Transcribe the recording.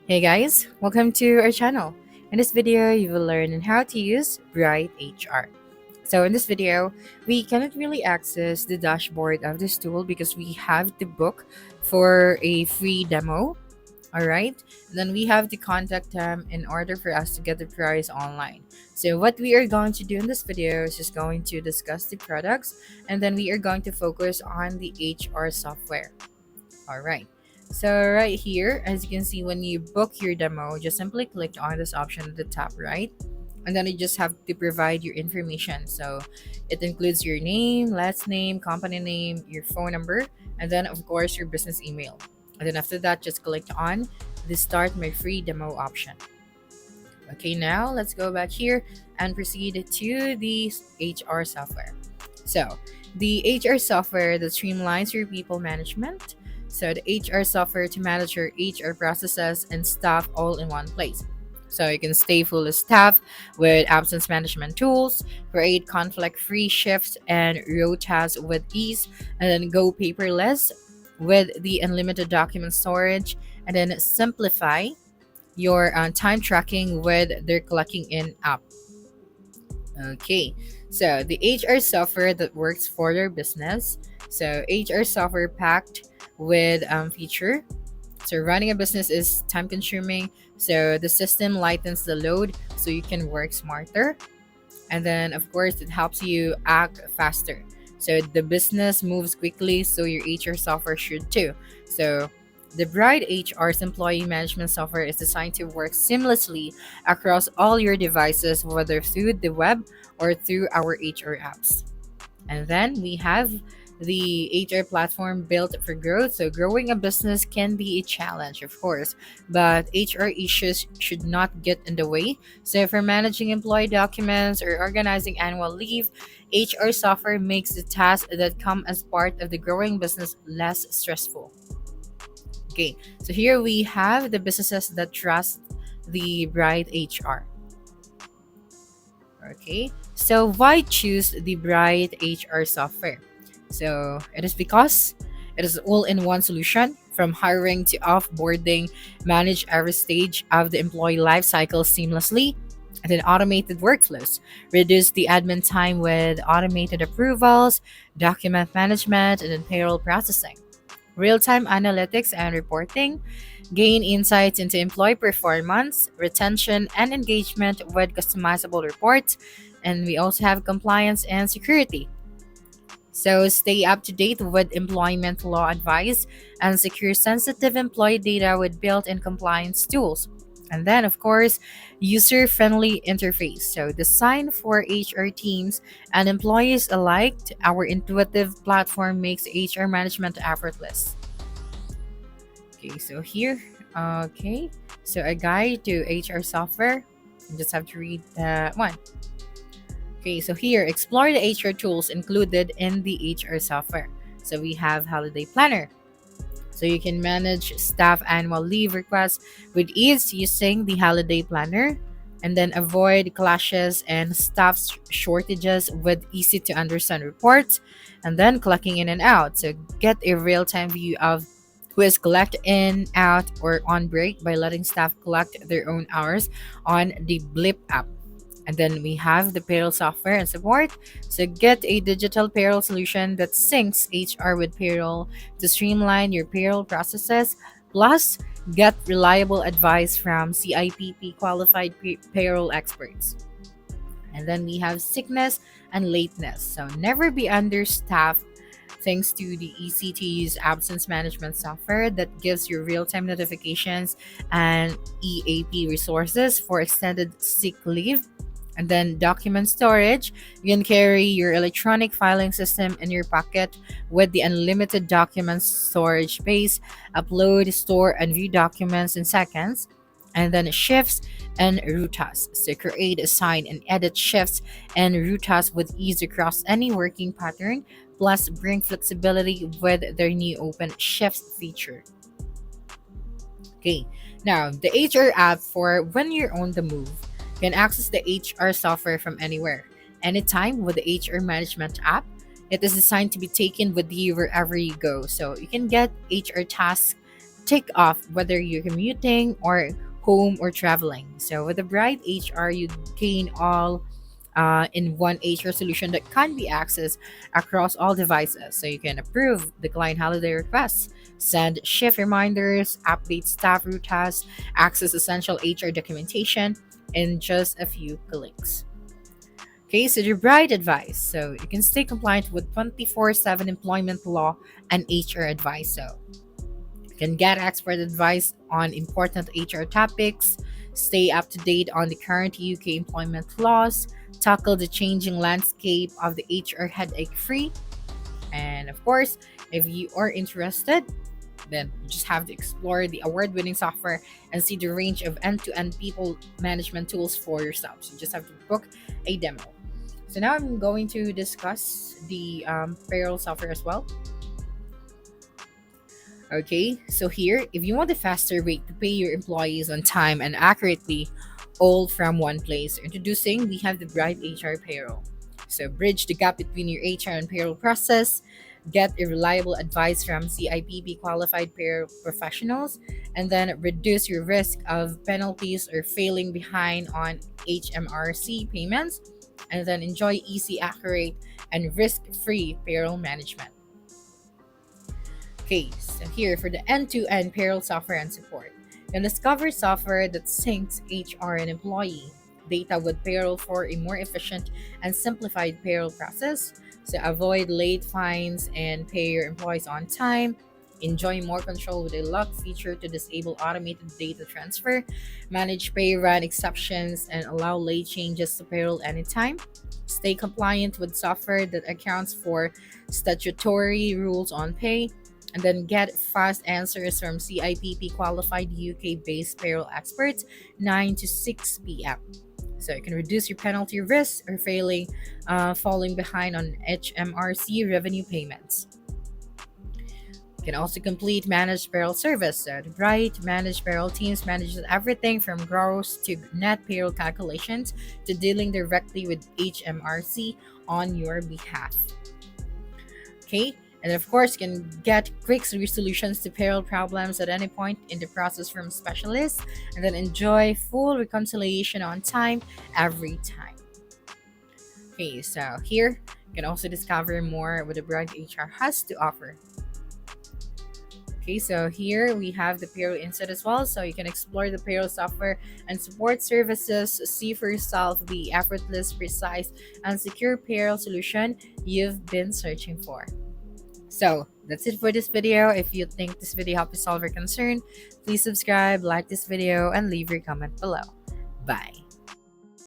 Hey guys, welcome to our channel. In this video, you will learn on how to use Bright HR. So in this video, we cannot really access the dashboard of this tool because we have to book for a free demo. All right, then we have to contact them in order for us to get the price online. So what we are going to do in this video is just going to discuss the products, and then we are going to focus on the HR software. All right. So right here, as you can see, when you book your demo, just simply click on this option at the top right. And then you just have to provide your information. So it includes your name, last name, company name, your phone number, and then of course your business email. And then after that, just click on the start my free demo option. Okay, now let's go back here and proceed to the HR software. So the HR software that streamlines your people management. So the HR software to manage your HR processes and staff all in one place. So you can stay fully staffed with absence management tools, create conflict-free shifts and rotas with ease, and then go paperless with the unlimited document storage, and then simplify your time tracking with their clocking in app. Okay, so the HR software that works for your business. So HR software packed with feature. So running a business is time consuming. So the system lightens the load so you can work smarter. And then of course it helps you act faster. So the business moves quickly, so your HR software should too. So the Bride HR's employee management software is designed to work seamlessly across all your devices, whether through the web or through our HR apps. And then we have the HR platform built for growth. So growing a business can be a challenge, of course, but HR issues should not get in the way. So for managing employee documents or organizing annual leave, HR software makes the tasks that come as part of the growing business less stressful. Okay, so here we have the businesses that trust the Bright HR. Okay, so why choose the Bright HR software? So it is because it is all-in-one solution from hiring to offboarding, manage every stage of the employee life cycle seamlessly, and then automated workflows, reduce the admin time with automated approvals, document management, and then payroll processing, real-time analytics and reporting, gain insights into employee performance, retention, and engagement with customizable reports, and we also have compliance and security. So stay up to date with employment law advice and secure sensitive employee data with built-in compliance tools. And then, of course, user-friendly interface. So designed for HR teams and employees alike, our intuitive platform makes HR management effortless. Okay, so here, okay, so a guide to HR software. You just have to read that one. Okay, so here, explore the HR tools included in the HR software. So we have Holiday Planner. So you can manage staff annual leave requests with ease using the Holiday Planner, and then avoid clashes and staff shortages with easy to understand reports, and then clocking in and out. So get a real time view of who is clocked in, out, or on break by letting staff collect their own hours on the Blip app. And then we have the payroll software and support. So get a digital payroll solution that syncs HR with payroll to streamline your payroll processes. Plus, get reliable advice from CIPP qualified payroll experts. And then we have sickness and lateness. So never be understaffed thanks to the easy to use absence management software that gives you real time notifications and EAP resources for extended sick leave. And then document storage. You can carry your electronic filing system in your pocket with the unlimited document storage space, upload, store, and view documents in seconds. And then shifts and rotas. So create, assign, and edit shifts and rotas with ease across any working pattern, plus bring flexibility with their new open shifts feature. Okay, now the HR app for when you're on the move. You can access the HR software from anywhere, anytime with the HR management app. It is designed to be taken with you wherever you go. So you can get HR tasks tick off whether you're commuting or home or traveling. So with the Bright HR, you gain all in one HR solution that can be accessed across all devices. So you can approve, decline holiday requests, send shift reminders, update staff rotas, access essential HR documentation in just a few clicks. Okay, so the Bright advice. So you can stay compliant with 24/7 employment law and HR advice. So you can get expert advice on important HR topics, stay up to date on the current UK employment laws, tackle the changing landscape of the HR headache free. And of course, if you are interested, then you just have to explore the award winning software and see the range of end to end people management tools for yourself. So you just have to book a demo. So now I'm going to discuss the payroll software as well. Okay, so here, if you want a faster way to pay your employees on time and accurately, all from one place, introducing we have the Bright HR Payroll. So bridge the gap between your HR and payroll process, get a reliable advice from CIPP qualified payroll professionals, and then reduce your risk of penalties or failing behind on HMRC payments, and then enjoy easy, accurate, and risk-free payroll management. Okay, so here for the end-to-end payroll software and support. You can discover software that syncs HR and employee data with payroll for a more efficient and simplified payroll process. So avoid late fines and pay your employees on time. Enjoy more control with a lock feature to disable automated data transfer, manage pay run exceptions, and allow late changes to payroll anytime. Stay compliant with software that accounts for statutory rules on pay, and then get fast answers from CIPP qualified UK based payroll experts 9 to 6 p.m. So you can reduce your penalty risk or falling behind on HMRC revenue payments. You can also complete managed payroll service. So the Bright managed payroll teams manages everything from gross to net payroll calculations to dealing directly with HMRC on your behalf. Okay, and of course, you can get quick resolutions to payroll problems at any point in the process from specialists, and then enjoy full reconciliation on time every time. Okay, so here you can also discover more what the Bright HR has to offer. Okay, so here we have the payroll insight as well, so you can explore the payroll software and support services, see for yourself the effortless, precise, and secure payroll solution you've been searching for. So that's it for this video. If you think this video helped you solve your concern, please subscribe, like this video, and leave your comment below. Bye.